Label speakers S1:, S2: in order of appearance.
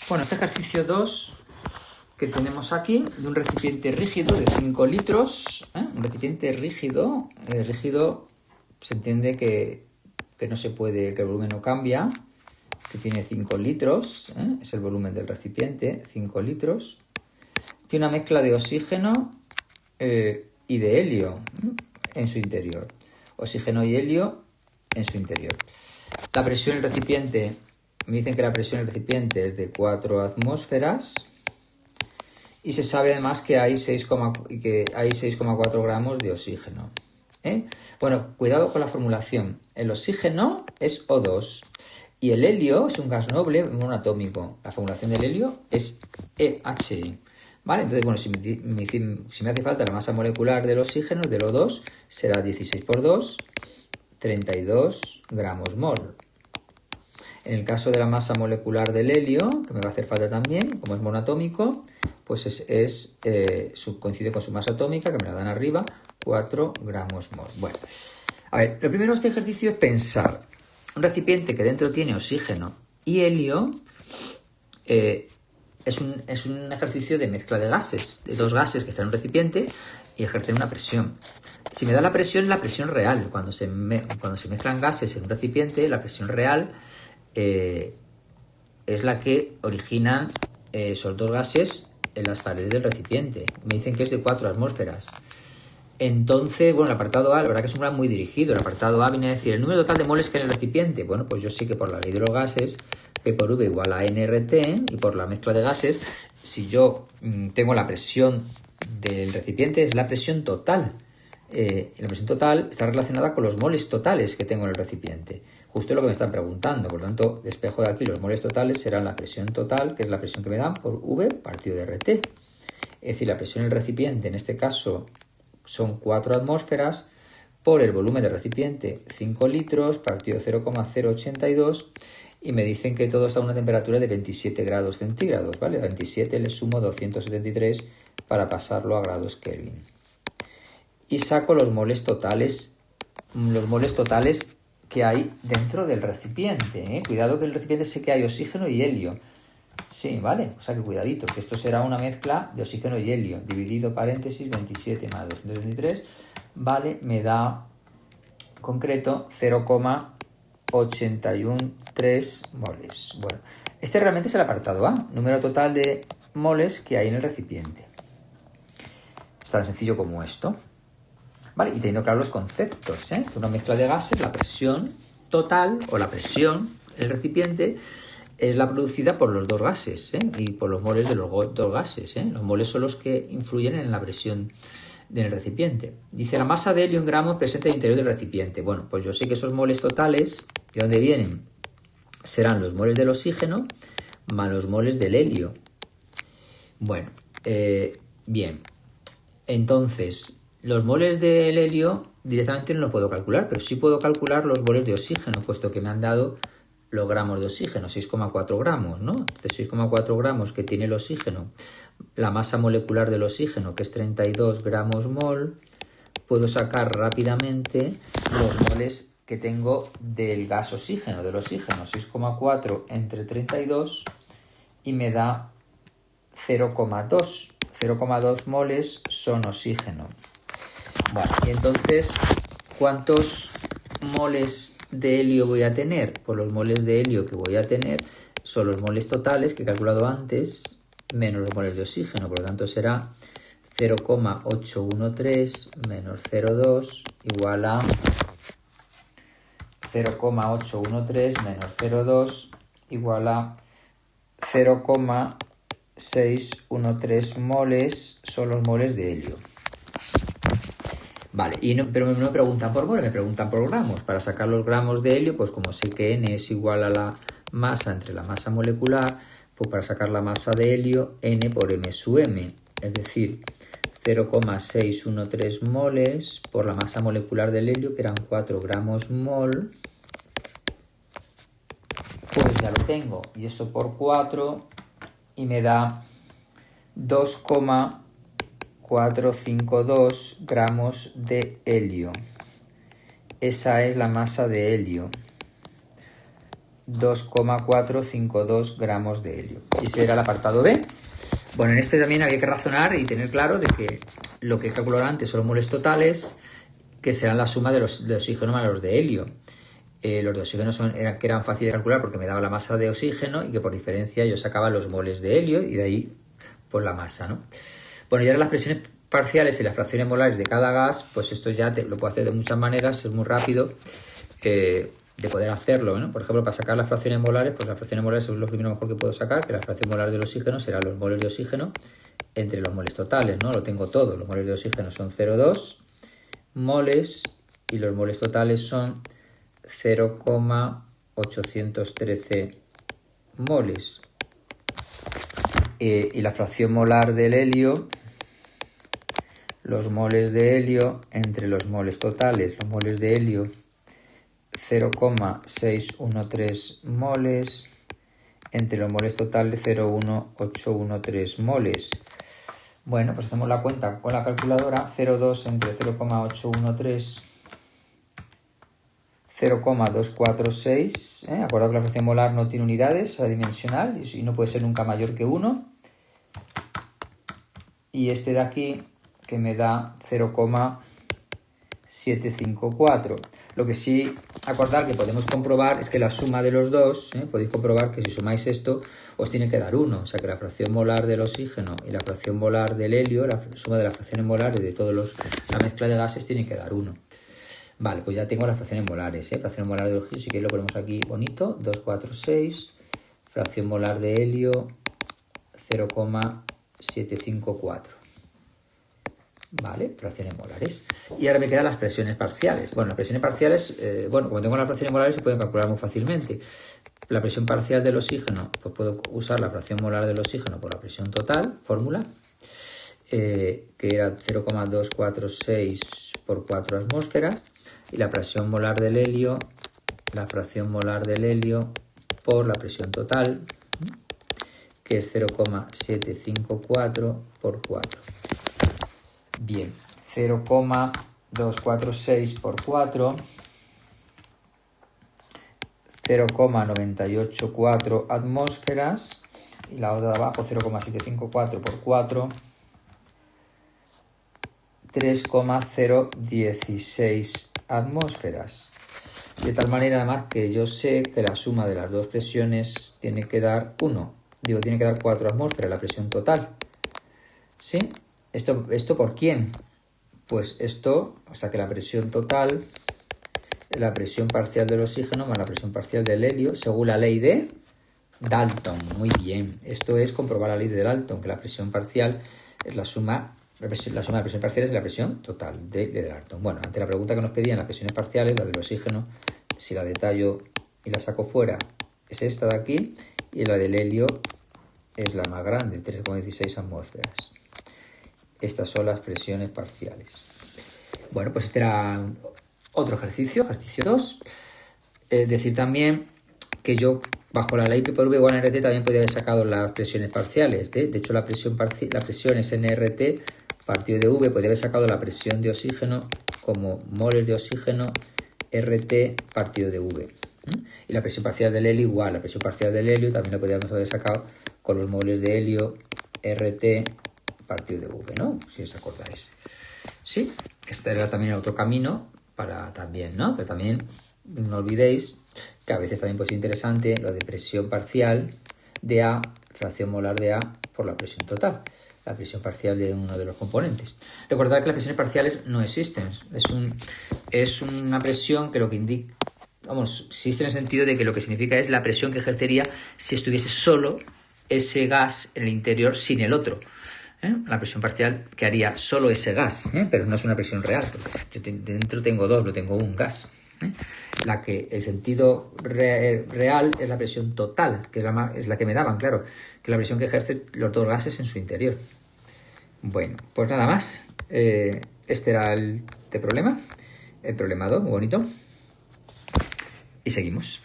S1: Bueno, este ejercicio 2 que tenemos aquí, de un recipiente rígido de 5 litros, un recipiente rígido, rígido se entiende que no se puede, que el volumen no cambia, que tiene 5 litros, es el volumen del recipiente, 5 litros, tiene una mezcla de oxígeno y de helio en su interior, oxígeno y helio en su interior. La presión del recipiente, me dicen que la presión del recipiente es de 4 atmósferas y se sabe además que hay 6,4 gramos de oxígeno. Bueno, cuidado con la formulación. El oxígeno es O2 y el helio es un gas noble monoatómico. La formulación del helio es EHE. ¿Vale? Entonces, bueno, si me hace falta la masa molecular del oxígeno, del O2, será 16 por 2, 32 gramos mol. En el caso de la masa molecular del helio, que me va a hacer falta también, como es monoatómico, pues coincide con su masa atómica, que me la dan arriba, 4 gramos mol. Bueno, a ver, lo primero de este ejercicio es pensar un recipiente que dentro tiene oxígeno y helio. Es un ejercicio de mezcla de gases, de dos gases que están en un recipiente y ejercen una presión. Si me da la presión, es la presión real. Cuando se mezclan gases en un recipiente, la presión real es la que originan esos dos gases en las paredes del recipiente. Me dicen que es de 4 atmósferas. Entonces, bueno, el apartado A, la verdad que es un gran muy dirigido. El apartado A viene a decir el número total de moles que hay en el recipiente. Bueno, pues yo sé que por la ley de los gases, P por V igual a nRT, y por la mezcla de gases, si yo tengo la presión del recipiente, es la presión total. La presión total está relacionada con los moles totales que tengo en el recipiente. Justo lo que me están preguntando. Por lo tanto, despejo de aquí los moles totales serán la presión total, que es la presión que me dan por V partido de RT. Es decir, la presión del recipiente, en este caso, son 4 atmósferas por el volumen del recipiente, 5 litros, partido 0,082, y me dicen que todo está a una temperatura de 27 grados centígrados, ¿vale? A 27 le sumo 273 para pasarlo a grados Kelvin. Y saco los moles totales que hay dentro del recipiente, Cuidado que en el recipiente sé que hay oxígeno y helio. Sí, ¿vale? O sea que cuidadito, que esto será una mezcla de oxígeno y helio, dividido paréntesis 27 más 223, ¿vale? Me da, en concreto, 0,813 moles. Bueno, este realmente es el apartado A, número total de moles que hay en el recipiente. Es tan sencillo como esto. ¿Vale? Y teniendo claro los conceptos, que una mezcla de gases, la presión total o la presión del recipiente es la producida por los dos gases y por los moles de los dos gases. Los moles son los que influyen en la presión del recipiente. Dice la masa de helio en gramos presente en el interior del recipiente. Bueno, pues yo sé que esos moles totales, ¿de dónde vienen? Serán los moles del oxígeno más los moles del helio. Bueno, bien. Entonces, los moles del helio directamente no lo puedo calcular, pero sí puedo calcular los moles de oxígeno, puesto que me han dado los gramos de oxígeno, 6,4 gramos, ¿no? Entonces 6,4 gramos que tiene el oxígeno, la masa molecular del oxígeno, que es 32 gramos mol, puedo sacar rápidamente los moles que tengo del gas oxígeno, del oxígeno, 6,4 entre 32 y me da 0,2. 0,2 moles son oxígeno. Bueno, y entonces, ¿cuántos moles de helio voy a tener? Pues los moles de helio que voy a tener son los moles totales que he calculado antes menos los moles de oxígeno, por lo tanto será 0,813 menos 0,2 igual a 0,813 menos 0,2 igual a 0,613 moles son los moles de helio. Vale, pero no me preguntan por moles, me preguntan por gramos. Para sacar los gramos de helio, pues como sé que N es igual a la masa entre la masa molecular, pues para sacar la masa de helio, N por M sub M. Es decir, 0,613 moles por la masa molecular del helio, que eran 4 gramos mol. Pues ya lo tengo. Y eso por 4 y me da 2,452 gramos de helio. Esa es la masa de helio. 2,452 gramos de helio. Y ese era el apartado B. Bueno, en este también había que razonar y tener claro de que lo que he calculado antes son los moles totales, que serán la suma de oxígeno más los de helio. Los de oxígeno que eran fáciles de calcular porque me daba la masa de oxígeno y que por diferencia yo sacaba los moles de helio y de ahí pues la masa, ¿no? Bueno, y ahora las presiones parciales y las fracciones molares de cada gas, pues esto ya lo puedo hacer de muchas maneras, es muy rápido de poder hacerlo, ¿no? Por ejemplo, para sacar las fracciones molares, pues las fracciones molares es lo primero mejor que puedo sacar, que la fracción molar del oxígeno será los moles de oxígeno entre los moles totales, ¿no? Lo tengo todo, los moles de oxígeno son 0,2 moles y los moles totales son 0,813 moles. Y la fracción molar del helio, los moles de helio entre los moles totales, los moles de helio 0,613 moles entre los moles totales 0,1813 moles. Bueno, pues hacemos la cuenta con la calculadora. 0,2 entre 0,813, 0,246. Acordado que la fracción molar no tiene unidades, es adimensional y no puede ser nunca mayor que 1. Y este de aquí que me da 0,754. Lo que sí acordar que podemos comprobar es que la suma de los dos, podéis comprobar que si sumáis esto os tiene que dar 1. O sea que la fracción molar del oxígeno y la fracción molar del helio, la suma de las fracciones molares de todos la mezcla de gases tiene que dar 1. Vale, pues ya tengo las fracciones molares. Fracción molar del oxígeno, si queréis lo ponemos aquí bonito, 246. Fracción molar de helio, 0,754. Vale, fracciones molares. Y ahora me quedan las presiones parciales. Bueno, las presiones parciales, como tengo las fracciones molares se pueden calcular muy fácilmente. La presión parcial del oxígeno, pues puedo usar la fracción molar del oxígeno por la presión total, fórmula, que era 0,246 por 4 atmósferas. Y la presión molar del helio, la fracción molar del helio por la presión total, que es 0,754 por 4. Bien, 0,246 por 4, 0,984 atmósferas, y la otra de abajo 0,754 por 4, 3,016 atmósferas. De tal manera además que yo sé que la suma de las dos presiones tiene que dar 4 atmósferas, la presión total. ¿Sí? ¿Esto por quién? Pues esto, o sea que la presión total, la presión parcial del oxígeno más la presión parcial del helio, según la ley de Dalton. Muy bien. Esto es comprobar la ley de Dalton, que la presión parcial es la suma de presiones parciales de la presión total de Dalton. Bueno, ante la pregunta que nos pedían las presiones parciales, la del oxígeno, si la detallo y la saco fuera, es esta de aquí, y la del helio es la más grande, 3,16 atmósferas. Estas son las presiones parciales. Bueno, pues este era otro ejercicio 2. Decir también que yo, bajo la ley P por V igual a NRT, también podría haber sacado las presiones parciales. De hecho, la presión es NRT partido de V, podría haber sacado la presión de oxígeno como moles de oxígeno RT partido de V. Y la presión parcial del helio igual. La presión parcial del helio también la podríamos haber sacado con los moles de helio RT partido de V, ¿no? Si os acordáis. Sí, este era también otro camino para también, ¿no? Pero también no olvidéis que a veces también puede ser interesante lo de presión parcial de A, fracción molar de A por la presión total, la presión parcial de uno de los componentes. Recordad que las presiones parciales no existen. Es una presión que lo que indica, existe en el sentido de que lo que significa es la presión que ejercería si estuviese solo ese gas en el interior sin el otro. La presión parcial que haría solo ese gas, pero no es una presión real. Yo dentro tengo dos, no tengo un gas. El sentido real es la presión total, que es la que me daban, claro, que es la presión que ejercen los dos gases en su interior. Bueno, pues nada más. Este era el problema 2, muy bonito. Y seguimos.